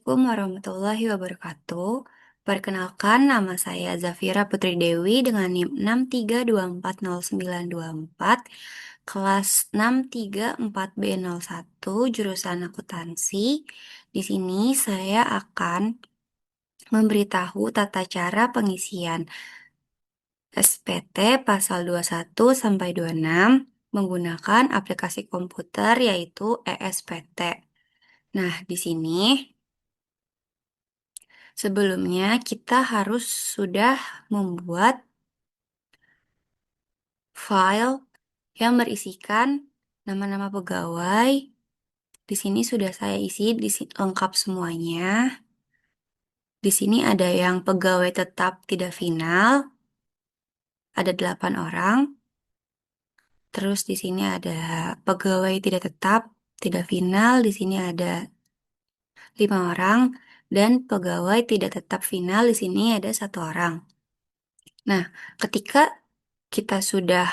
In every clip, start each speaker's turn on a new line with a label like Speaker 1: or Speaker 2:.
Speaker 1: Assalamualaikum warahmatullahi wabarakatuh. Perkenalkan, nama saya Zafira Putri Dewi dengan NIM 6324094, kelas 634B01, jurusan akuntansi. Di sini saya akan memberitahu tata cara pengisian SPT pasal 21 sampai 26 menggunakan aplikasi komputer yaitu ESPT. Nah, di sini sebelumnya kita harus sudah membuat file yang berisikan nama-nama pegawai. Di sini sudah saya isi lengkap semuanya. Di sini ada yang pegawai tetap tidak final, ada 8 orang. Terus di sini ada pegawai tidak tetap, tidak final, di sini ada 5 orang. Dan pegawai tidak tetap final di sini ada 1 orang. Nah, ketika kita sudah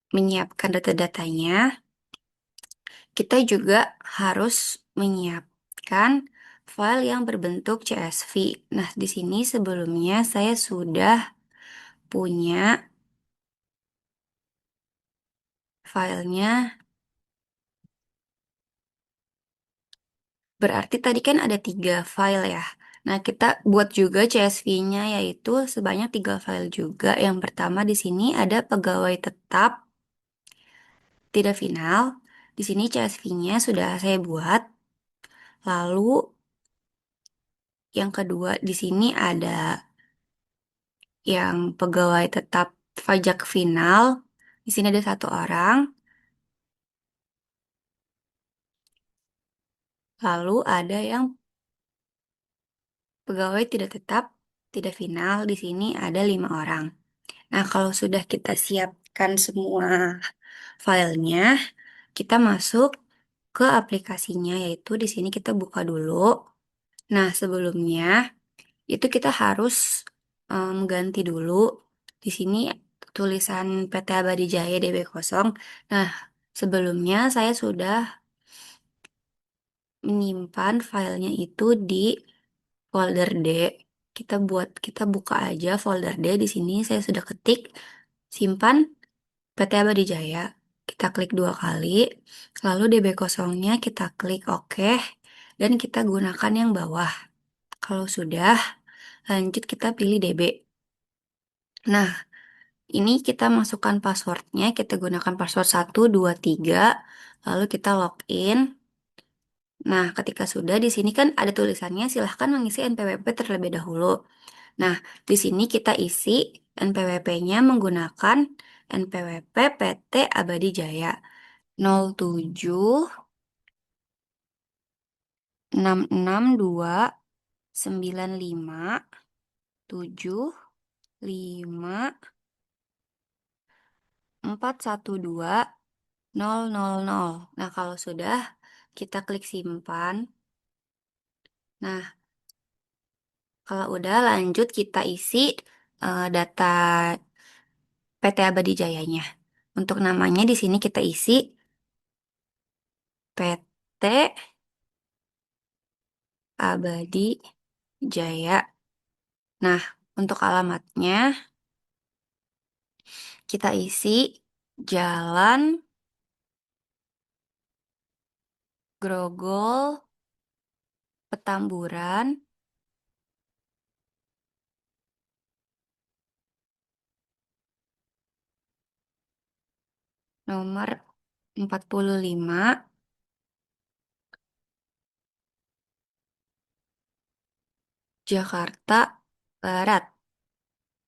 Speaker 1: menyiapkan data-datanya, kita juga harus menyiapkan file yang berbentuk CSV. Nah, di sini sebelumnya saya sudah punya filenya. Berarti tadi kan ada 3 file ya. Nah, kita buat juga CSV-nya yaitu sebanyak 3 file juga. Yang pertama di sini ada pegawai tetap tidak final. Di sini CSV-nya sudah saya buat. Lalu yang kedua di sini ada yang pegawai tetap pajak final. Di sini ada 1 orang. Lalu ada yang pegawai tidak tetap, tidak final. Di sini ada 5 orang. Nah, kalau sudah kita siapkan semua filenya, kita masuk ke aplikasinya, yaitu di sini kita buka dulu. Nah, sebelumnya itu kita harus ganti dulu. Di sini tulisan PT Abadi Jaya DB kosong. Nah, sebelumnya saya sudah menyimpan filenya itu di folder D. Kita buka aja folder D. Di sini saya sudah ketik simpan PT Abadi Jaya. Kita klik 2 kali, lalu DB kosongnya kita klik OK, dan kita gunakan yang bawah. Kalau sudah, lanjut kita pilih DB. Nah, ini kita masukkan passwordnya, kita gunakan password 123, lalu kita login. Nah, ketika sudah di sini kan ada tulisannya silahkan mengisi NPWP terlebih dahulu. Nah, di sini kita isi NPWP-nya menggunakan NPWP PT Abadi Jaya 07662575412000. Nah, kalau sudah kita klik simpan. Nah, kalau udah lanjut kita isi data PT Abadi Jayanya. Untuk namanya di sini kita isi PT Abadi Jaya. Nah, untuk alamatnya kita isi Jalan Grogol Petamburan nomor 45, Jakarta Barat.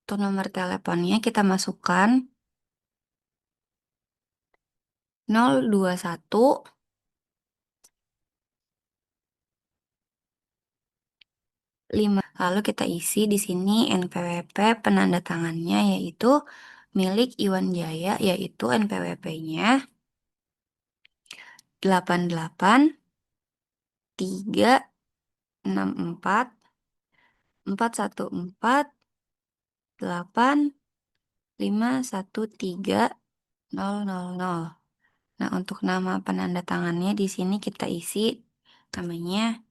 Speaker 1: Untuk nomor teleponnya kita masukkan 021 5. Lalu kita isi di sini NPWP penanda tangannya yaitu milik Iwan Jaya, yaitu NPWP-nya 883648813000. Nah, untuk nama penanda tangannya di sini kita isi namanya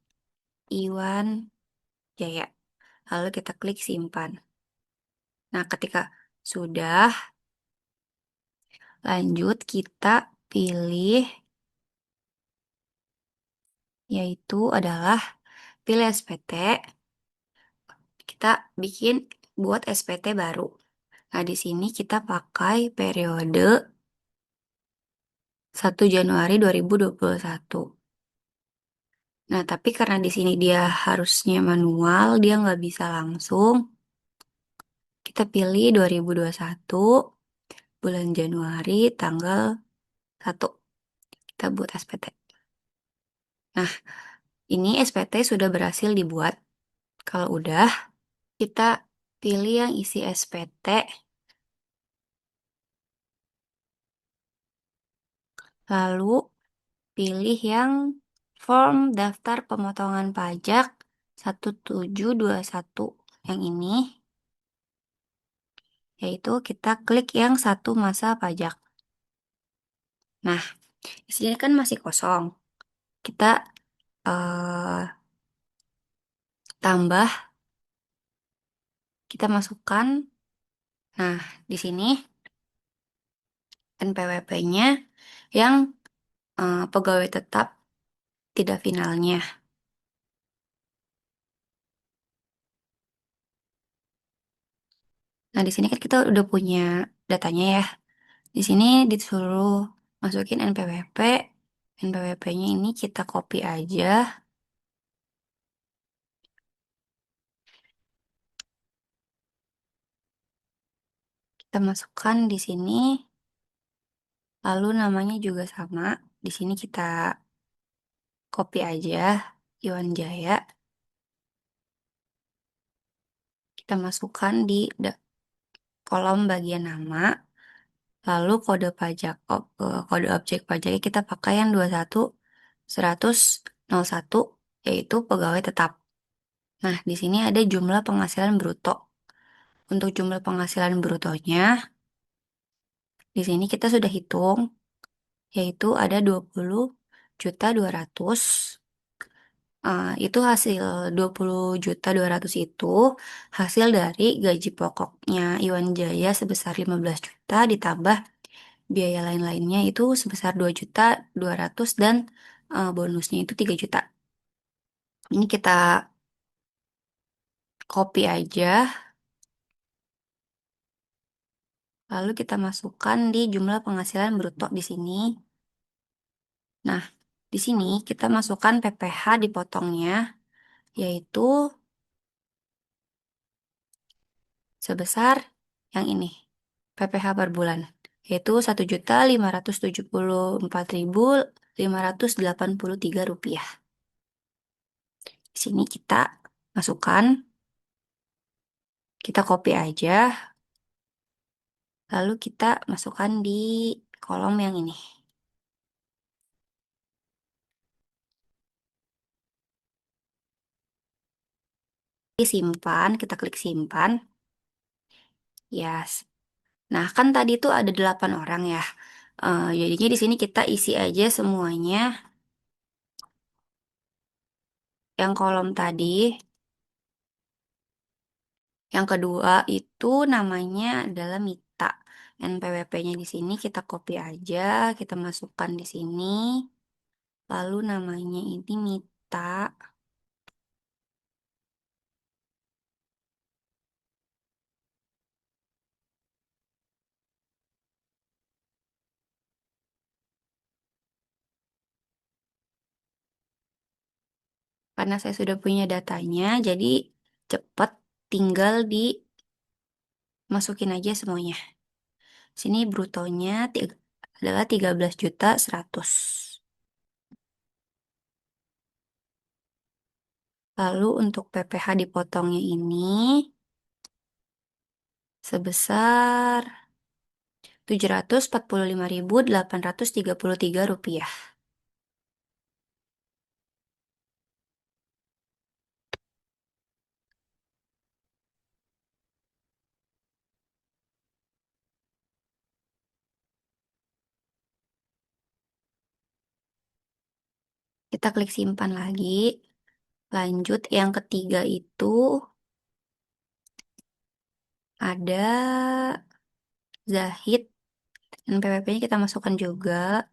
Speaker 1: Iwan Jaya. Lalu kita klik simpan. Nah, ketika sudah, lanjut kita pilih, yaitu adalah pilih SPT. Kita bikin buat SPT baru. Nah, di sini kita pakai periode 1 Januari 2021. Nah, tapi karena di sini dia harusnya manual, dia nggak bisa langsung. Kita pilih 2021, bulan Januari, tanggal 1. Kita buat SPT. Nah, ini SPT sudah berhasil dibuat. Kalau udah, kita pilih yang isi SPT, lalu pilih yang form daftar pemotongan pajak 1721 yang ini, yaitu kita klik yang 1 masa pajak. Nah, di sini kan masih kosong. Kita eh, tambah, kita masukkan. Nah, di sini NPWP-nya yang pegawai tetap tidak finalnya. Nah, di sini kan kita udah punya datanya ya. Di sini disuruh masukin NPWP. NPWP-nya ini kita copy aja. Kita masukkan di sini. Lalu namanya juga sama. Di sini kita copy aja. Iwan Jaya. Kita masukkan di kolom bagian nama. Lalu kode pajak, kode objek pajaknya kita pakai yang 21 100 01, yaitu pegawai tetap. Nah, di sini ada jumlah penghasilan bruto. Untuk jumlah penghasilan brutonya, di sini kita sudah hitung, yaitu ada 20.200. Itu hasil 20.200 itu hasil dari gaji pokoknya Iwan Jaya sebesar 15 juta ditambah biaya lain-lainnya itu sebesar 2.200.000 dan bonusnya itu 3 juta. Ini kita copy aja, lalu kita masukkan di jumlah penghasilan bruto di sini. Nah, di sini kita masukkan PPh dipotongnya, yaitu sebesar yang ini, PPh per bulan, yaitu 1.574.583 rupiah. Di sini kita masukkan, kita copy aja, lalu kita masukkan di kolom yang ini. Simpan, kita klik simpan. Yes. Nah, kan tadi tuh ada 8 orang ya. Jadinya di sini kita isi aja semuanya. Yang kolom tadi, yang kedua itu namanya adalah Mita. NPWP-nya di sini kita copy aja, kita masukkan di sini. Lalu namanya ini Mita. Karena saya sudah punya datanya, jadi cepat tinggal dimasukin aja semuanya. Sini brutonya adalah 13.100.000. Lalu untuk PPh dipotongnya ini sebesar 745.833 rupiah. Kita klik simpan lagi. Lanjut, yang ketiga itu ada Zahid. Dan PPP-nya kita masukkan juga.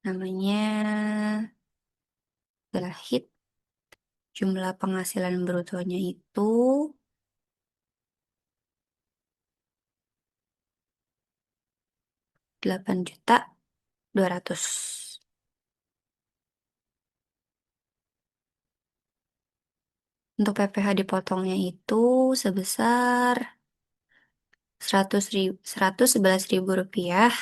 Speaker 1: Namanya Zahid. Jumlah penghasilan brutonya itu 8.200.000. Untuk PPh dipotongnya itu sebesar 111.000 rupiah.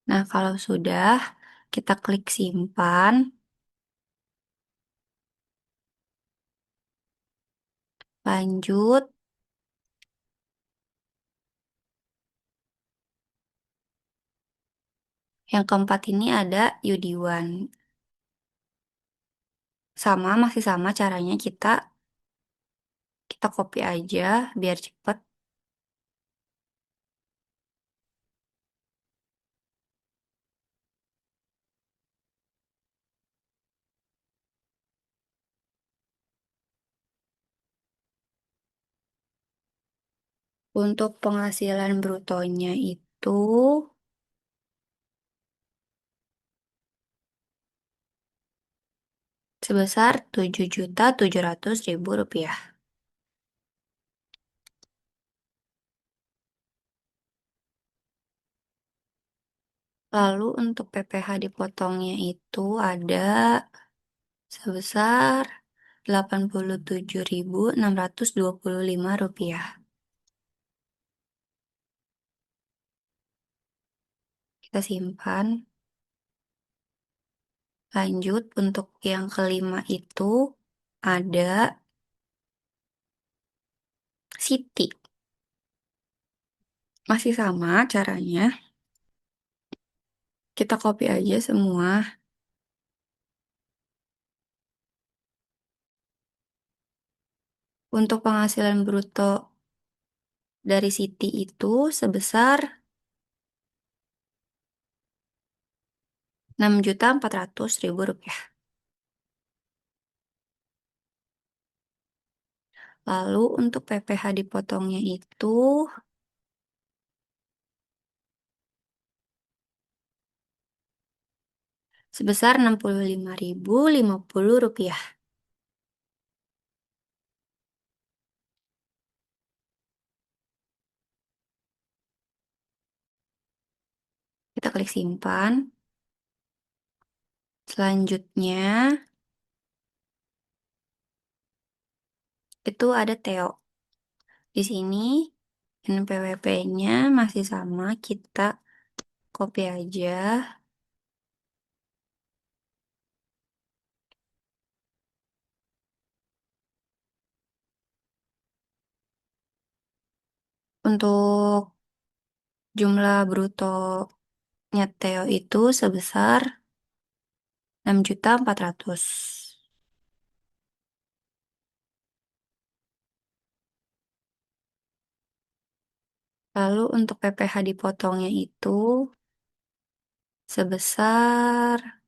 Speaker 1: Nah, kalau sudah, kita klik simpan. Lanjut, yang keempat ini ada Yudiwan. Sama, masih sama caranya kita copy aja biar cepet. Untuk penghasilan brutonya itu sebesar 7.700.000 rupiah. Lalu untuk PPh dipotongnya itu ada sebesar 87.625 rupiah. Kita simpan. Lanjut, untuk yang kelima itu ada Siti. Masih sama caranya. Kita copy aja semua. Untuk penghasilan bruto dari Siti itu sebesar 6.400.000 rupiah. Lalu untuk PPh dipotongnya itu sebesar 65.050 rupiah. Kita klik simpan. Selanjutnya itu ada Theo. Di sini NPWP-nya masih sama, kita copy aja. Untuk jumlah brutonya Theo itu sebesar 6.400.000. Lalu untuk PPh dipotongnya itu sebesar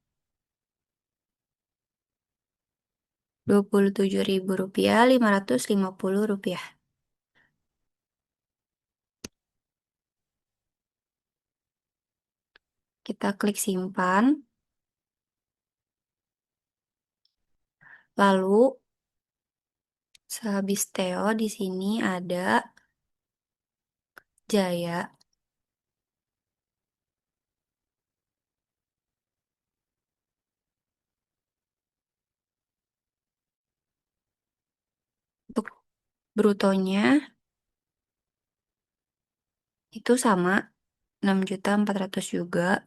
Speaker 1: 27.550 rupiah. Kita klik simpan. Lalu sehabis Theo di sini ada Jaya. Untuk brutonya itu sama 6.400.000 juga.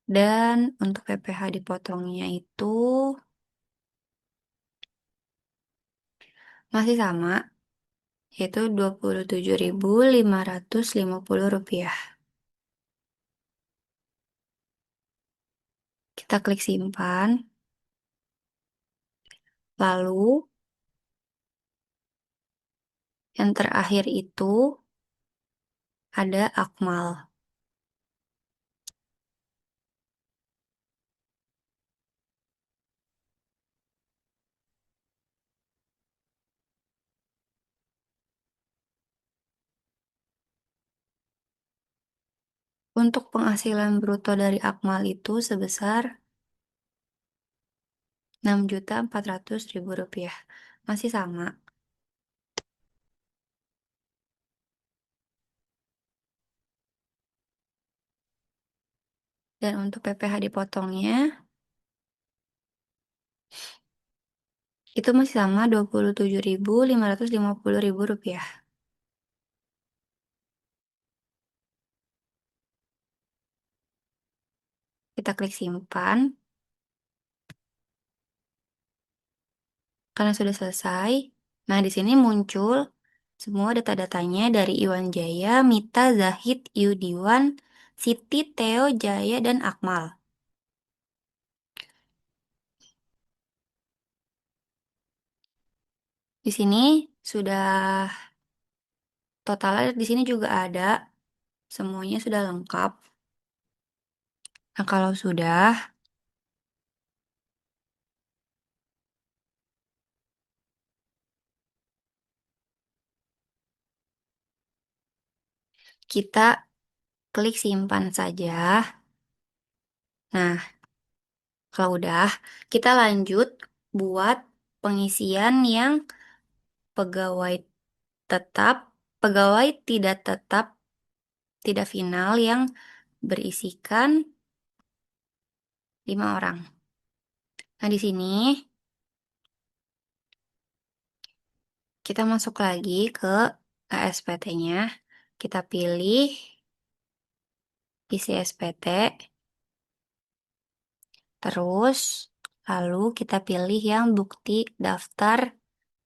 Speaker 1: Dan untuk PPh dipotongnya itu masih sama, yaitu 27.550 rupiah. Kita klik simpan. Lalu yang terakhir itu ada Akmal. Untuk penghasilan bruto dari Akmal itu sebesar 6.400.000 rupiah. Masih sama. Dan untuk PPh dipotongnya, itu masih sama 27.550.000 rupiah. Kita klik simpan. Karena sudah selesai. Nah, di sini muncul semua data-datanya dari Iwan Jaya, Mita, Zahid, Yudiwan, Siti, Theo, Jaya, dan Akmal. Di sini sudah totalnya di sini juga ada. Semuanya sudah lengkap. Nah, kalau sudah, kita klik simpan saja. Nah, kalau udah, kita lanjut buat pengisian yang pegawai tetap, pegawai tidak tetap, tidak final yang berisikan 5 orang. Nah, di sini kita masuk lagi ke ASPT-nya. Kita pilih isi SPT, terus lalu kita pilih yang bukti daftar,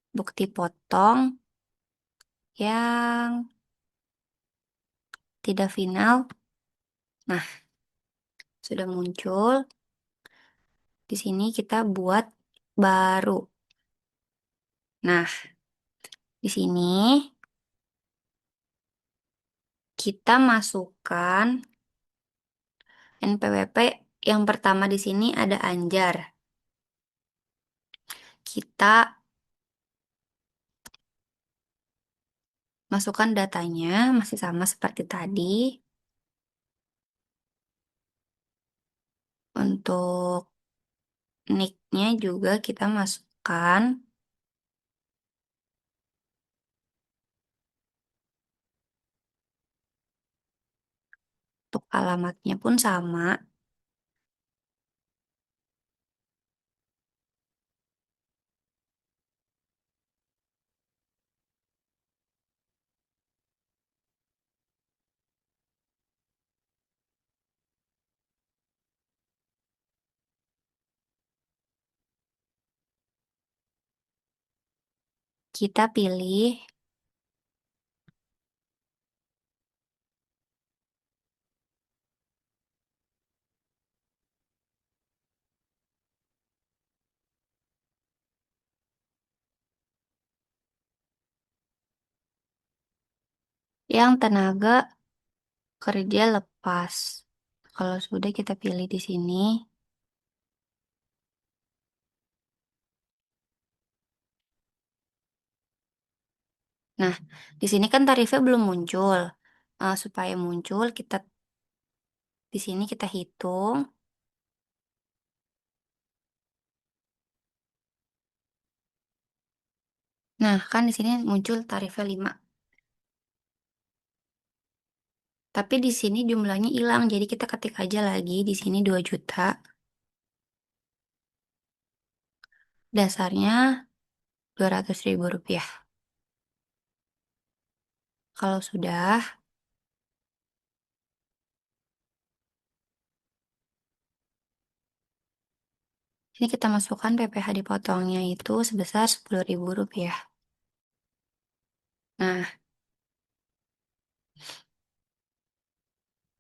Speaker 1: bukti potong yang tidak final. Nah, sudah muncul. Di sini kita buat baru. Nah, di sini kita masukkan NPWP yang pertama di sini ada Anjar. Kita masukkan datanya masih sama seperti tadi. Untuk nick-nya juga kita masukkan. Untuk alamatnya pun sama. Kita pilih yang tenaga kerja lepas. Kalau sudah kita pilih di sini. Nah, di sini kan tarifnya belum muncul. Supaya muncul, kita di sini kita hitung. Nah, kan di sini muncul tarifnya 5. Tapi di sini jumlahnya hilang, jadi kita ketik aja lagi di sini 2 juta. Dasarnya 200.000 rupiah. Kalau sudah, ini kita masukkan PPh dipotongnya itu sebesar 10.000 rupiah. Nah,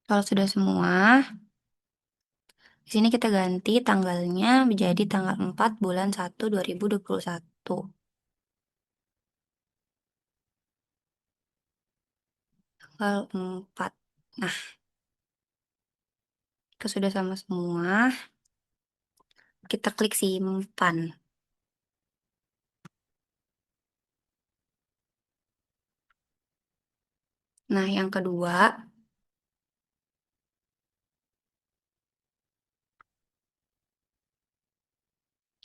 Speaker 1: kalau sudah semua, Di sini kita ganti tanggalnya menjadi tanggal 4 bulan 1 2021. Tanggal 4. Nah, kita sudah sama semua. Kita klik simpan. Nah, yang kedua,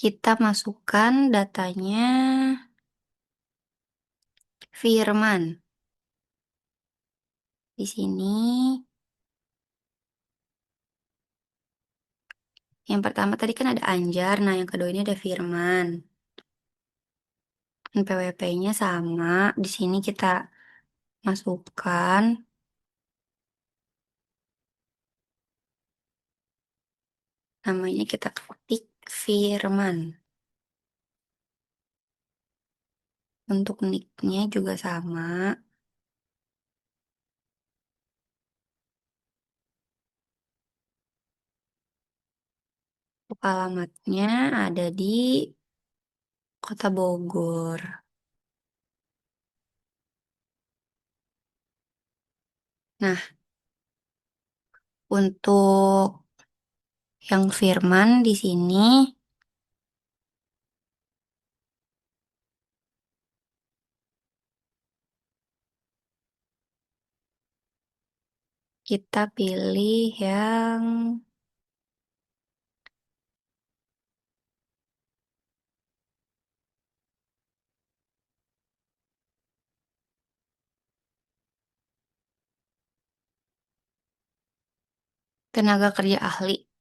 Speaker 1: kita masukkan datanya Firman. Di sini, yang pertama tadi kan ada Anjar, nah yang kedua ini ada Firman. PWP-nya sama. Di sini kita masukkan namanya, kita ketik Firman. Untuk nicknya juga sama. Untuk alamatnya ada di Kota Bogor. Nah, untuk yang Firman di sini kita pilih yang tenaga kerja ahli.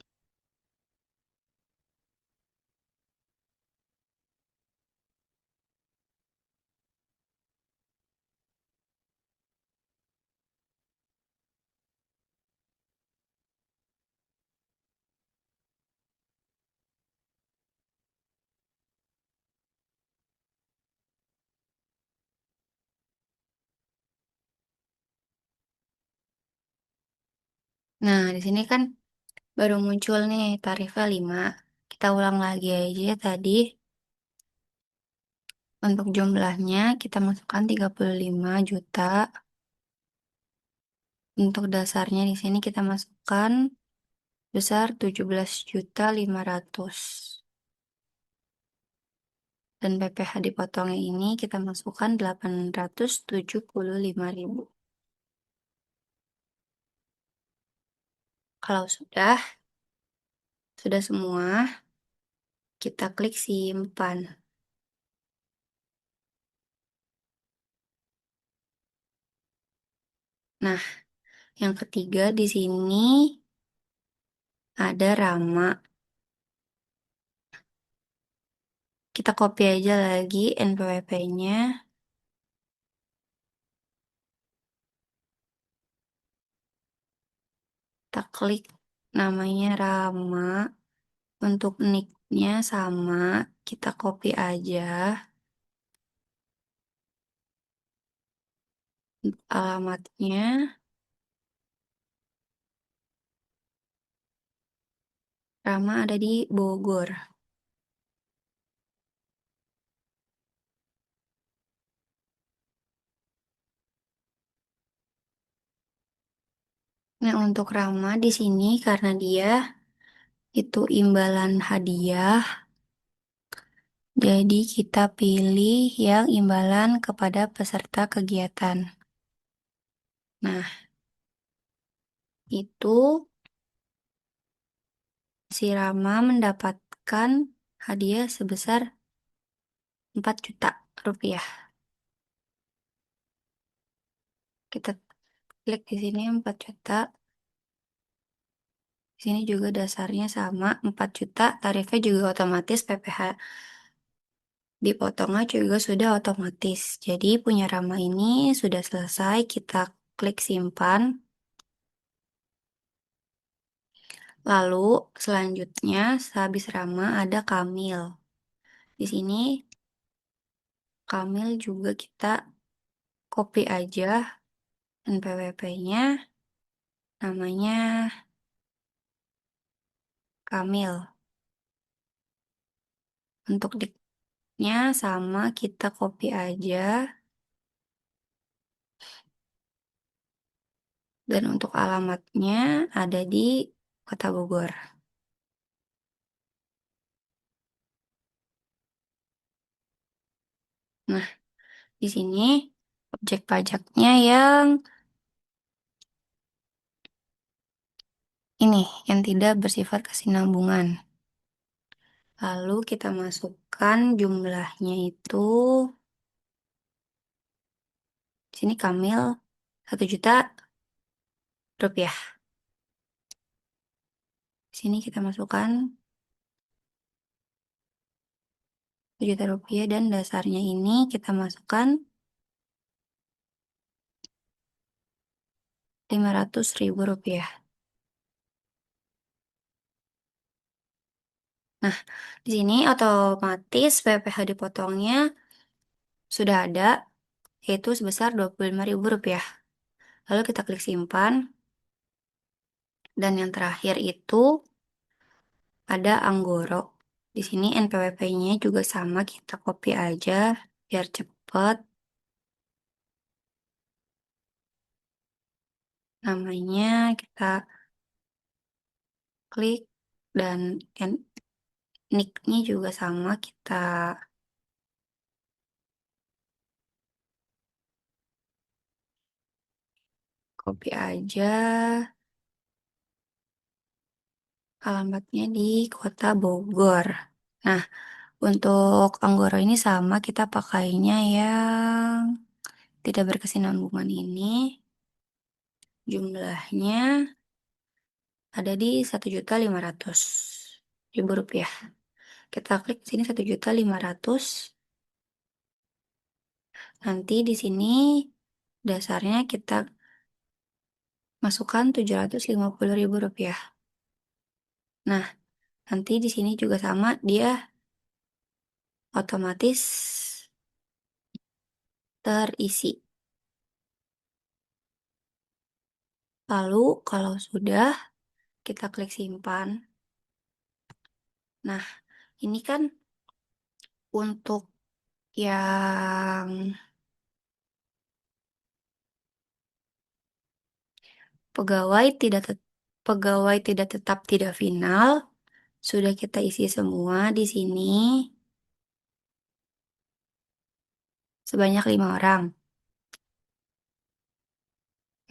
Speaker 1: Nah, di sini kan baru muncul nih tarifnya 5. Kita ulang lagi aja tadi. Untuk jumlahnya kita masukkan 35 juta. Untuk dasarnya di sini kita masukkan besar 17.500.000. Dan PPh dipotongnya ini kita masukkan 875.000. Kalau sudah semua, kita klik simpan. Nah, yang ketiga di sini ada Rama. Kita copy aja lagi NPWP-nya. Kita klik namanya Rama. Untuk nick-nya sama, kita copy aja. Untuk alamatnya, Rama ada di Bogor. Nah, untuk Rama di sini karena dia itu imbalan hadiah, jadi kita pilih yang imbalan kepada peserta kegiatan. Nah, itu si Rama mendapatkan hadiah sebesar 4 juta rupiah. Kita klik di sini 4 juta. Di sini juga dasarnya sama 4 juta, tarifnya juga otomatis, PPh dipotongnya juga sudah otomatis. Jadi punya Rama ini sudah selesai, kita klik simpan. Lalu selanjutnya sehabis Rama ada Kamil. Di sini Kamil juga kita copy aja NPWP-nya, namanya Kamil. Untuk diknya sama kita copy aja. Dan untuk alamatnya ada di Kota Bogor. Nah, di sini objek pajaknya yang ini, yang tidak bersifat kesinambungan. Lalu kita masukkan jumlahnya itu, di sini Kamil 1 juta rupiah. Di sini kita masukkan 1 juta rupiah dan dasarnya ini kita masukkan 500.000 rupiah. Nah, di sini otomatis PPh dipotongnya sudah ada, yaitu sebesar 25.000 rupiah. Lalu kita klik simpan. Dan yang terakhir itu ada Anggoro. Di sini NPWP-nya juga sama, kita copy aja biar cepet. Namanya kita klik dan nick-nya juga sama, kita copy aja. Alamatnya di Kota Bogor. Nah, untuk Anggoro ini sama, kita pakainya yang tidak berkesinambungan ini. Jumlahnya ada di 1.500.000 rupiah. Kita klik sini 1.500.000. Nanti di sini dasarnya kita masukkan 750.000 rupiah. Nah, nanti di sini juga sama, dia otomatis terisi. Lalu kalau sudah, kita klik simpan. Nah, ini kan untuk yang pegawai pegawai tidak tetap tidak final sudah kita isi semua di sini sebanyak 5 orang.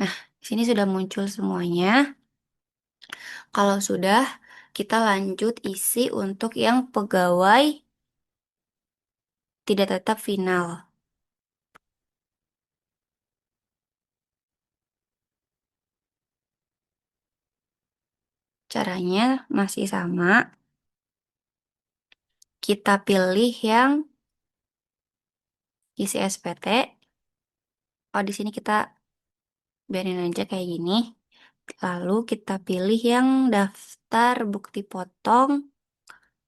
Speaker 1: Nah, di sini sudah muncul semuanya. Kalau sudah, kita lanjut isi untuk yang pegawai tidak tetap final. Caranya masih sama. Kita pilih yang isi SPT. Oh, di sini kita biarin aja kayak gini. Lalu kita pilih yang daftar bukti potong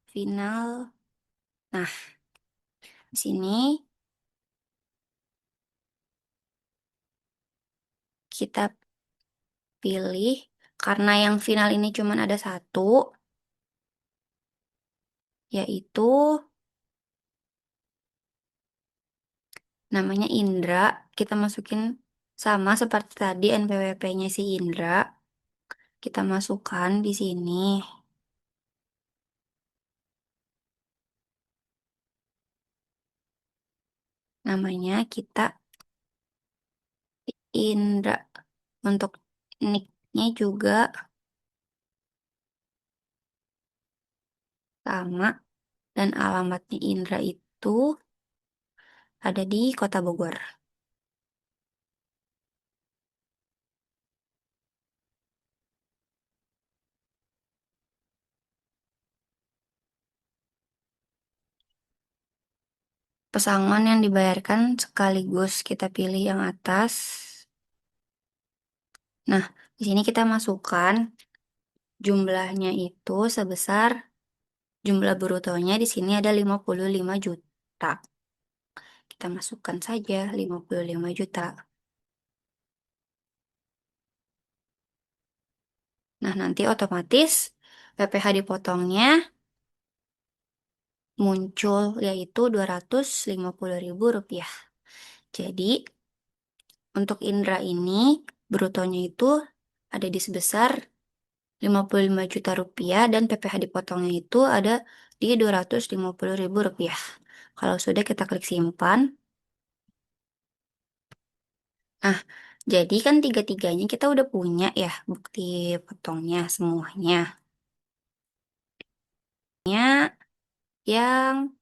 Speaker 1: final. Nah, di sini kita pilih karena yang final ini cuma ada satu, yaitu namanya Indra. Kita masukin sama seperti tadi NPWP-nya si Indra. Kita masukkan di sini. Namanya kita Indra. Untuk nick-nya juga sama. Dan alamatnya Indra itu ada di Kota Bogor. Pesangon yang dibayarkan sekaligus kita pilih yang atas. Nah, di sini kita masukkan jumlahnya itu sebesar jumlah brutonya di sini ada 55 juta. Kita masukkan saja 55 juta. Nah, nanti otomatis PPh dipotongnya muncul yaitu Rp250.000. Jadi, untuk Indra ini brutonya itu ada di sebesar Rp55 juta dan PPh dipotongnya itu ada di Rp250.000. Kalau sudah kita klik simpan. Nah, jadi kan tiga-tiganya kita udah punya ya bukti potongnya semuanya. Yang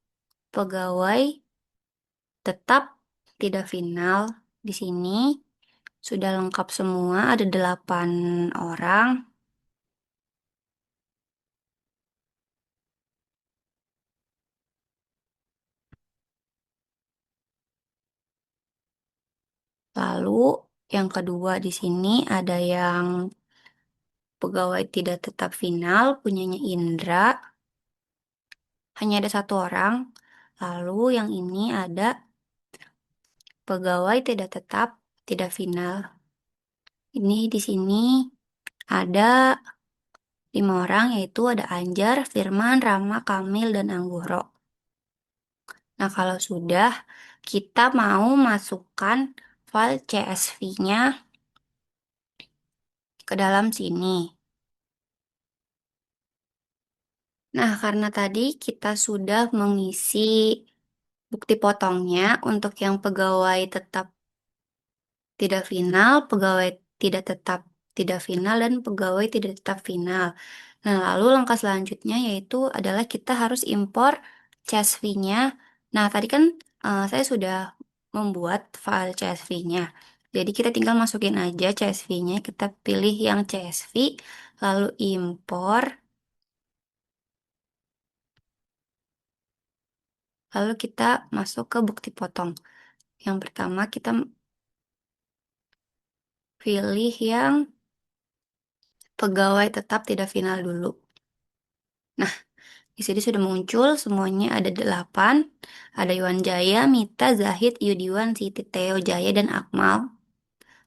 Speaker 1: pegawai tetap tidak final di sini sudah lengkap semua, ada 8 orang. Lalu yang kedua di sini ada yang pegawai tidak tetap final punyanya Indra, hanya ada 1 orang. Lalu yang ini ada pegawai tidak tetap tidak final. Ini di sini ada 5 orang, yaitu ada Anjar, Firman, Rama, Kamil, dan Anggoro. Nah, kalau sudah, kita mau masukkan file CSV-nya ke dalam sini. Nah, karena tadi kita sudah mengisi bukti potongnya untuk yang pegawai tetap tidak final, pegawai tidak tetap tidak final, dan pegawai tidak tetap final. Nah, lalu langkah selanjutnya yaitu adalah kita harus impor CSV-nya. Nah, tadi kan saya sudah membuat file CSV-nya. Jadi kita tinggal masukin aja CSV-nya, kita pilih yang CSV, lalu impor, lalu kita masuk ke bukti potong. Yang pertama kita pilih yang pegawai tetap tidak final dulu. Nah, di sini sudah muncul semuanya ada 8. Ada Iwan Jaya, Mita, Zahid, Yudiwan, Siti, Theo, Jaya, dan Akmal.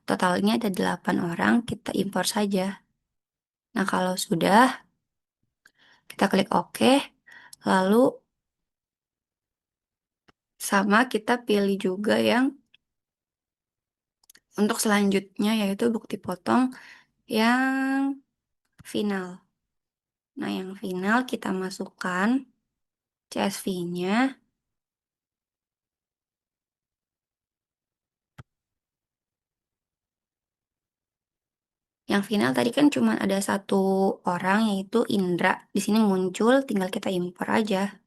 Speaker 1: Totalnya ada 8 orang, kita impor saja. Nah, kalau sudah, kita klik OK. Lalu, sama kita pilih juga yang untuk selanjutnya, yaitu bukti potong yang final. Nah, yang final kita masukkan CSV-nya. Yang final tadi kan cuma ada 1 orang, yaitu Indra. Di sini muncul, tinggal kita impor aja.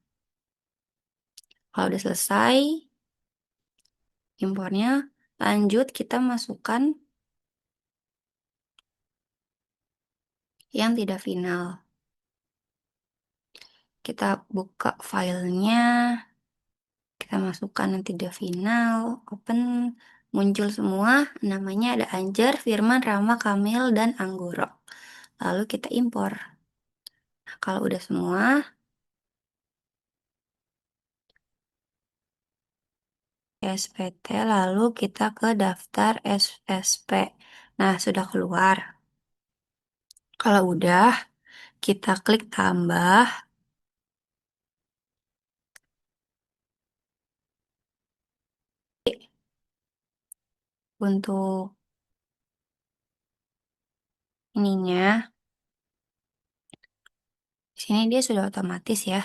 Speaker 1: Kalau udah selesai impornya, lanjut kita masukkan yang tidak final. Kita buka filenya, kita masukkan yang tidak final, open, muncul semua, namanya ada Anjar, Firman, Rama, Kamil, dan Anggoro. Lalu kita impor. Nah, kalau udah semua, SPT, lalu kita ke daftar SSP. Nah, sudah keluar. Kalau udah, kita klik tambah. Untuk ininya, di sini dia sudah otomatis ya.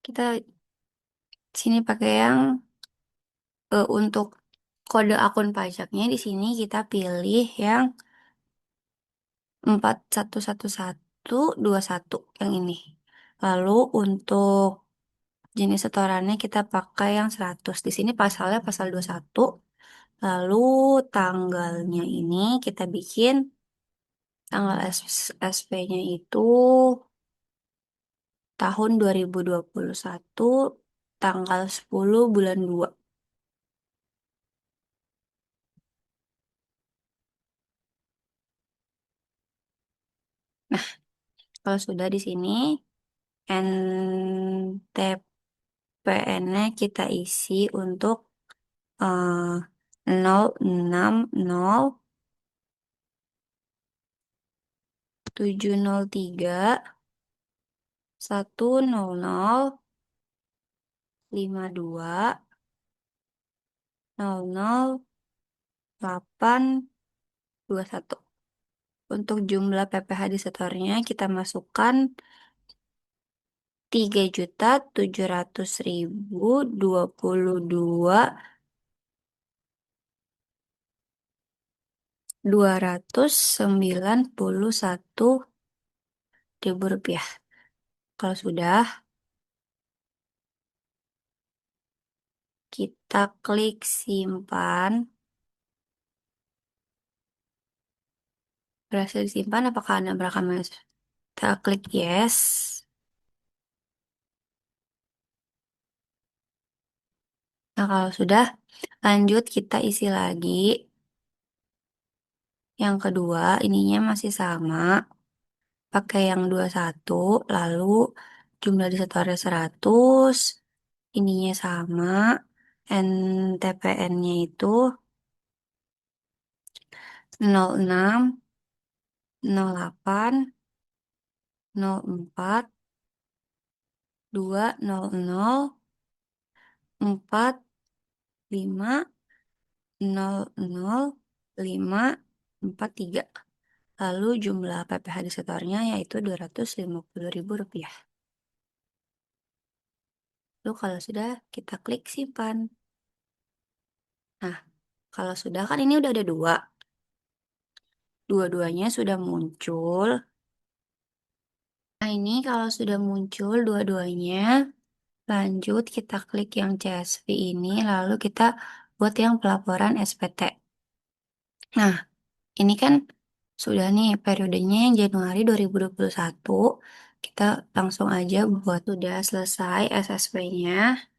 Speaker 1: Kita sini pakai yang untuk kode akun pajaknya, di sini kita pilih yang 411121 yang ini. Lalu untuk jenis setorannya kita pakai yang 100. Di sini pasalnya pasal 21. Lalu tanggalnya ini kita bikin tanggal SP-nya itu tahun 2021, tanggal 10 bulan 2. Nah, kalau sudah di sini NTPN-nya kita isi untuk 8 Untuk jumlah PPh di setornya kita masukkan 3.722.291.000 rupiah. Kalau sudah, kita klik simpan. Berhasil disimpan, apakah Anda berangkat masuk? Kita klik yes. Nah, kalau sudah, lanjut kita isi lagi. Yang kedua, ininya masih sama. Pakai yang 21, lalu jumlah disetornya 100, ininya sama, NTPN-nya itu 06, 08, 04, 200, 45, 0053. Lalu jumlah PPh di setornya yaitu Rp250.000. Lalu kalau sudah, kita klik simpan. Nah, kalau sudah kan ini udah ada dua. Dua-duanya sudah muncul. Nah, ini kalau sudah muncul dua-duanya, lanjut kita klik yang CSV ini, lalu kita buat yang pelaporan SPT. Nah, ini kan sudah nih periodenya yang Januari 2021. Kita langsung aja buat sudah selesai SSP-nya.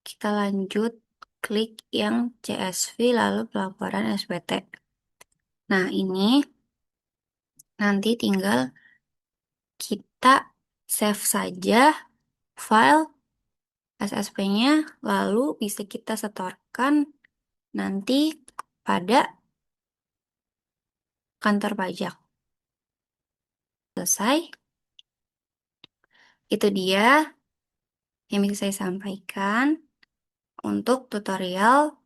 Speaker 1: Kita lanjut klik yang CSV lalu pelaporan SPT. Nah, ini nanti tinggal kita save saja file SSP-nya, lalu bisa kita setorkan nanti pada kantor pajak. Selesai. Itu dia yang bisa saya sampaikan untuk tutorial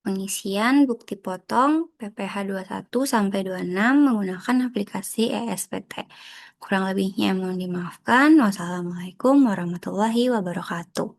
Speaker 1: pengisian bukti potong PPh 21 sampai 26 menggunakan aplikasi ESPT. Kurang lebihnya mohon dimaafkan. Wassalamualaikum warahmatullahi wabarakatuh.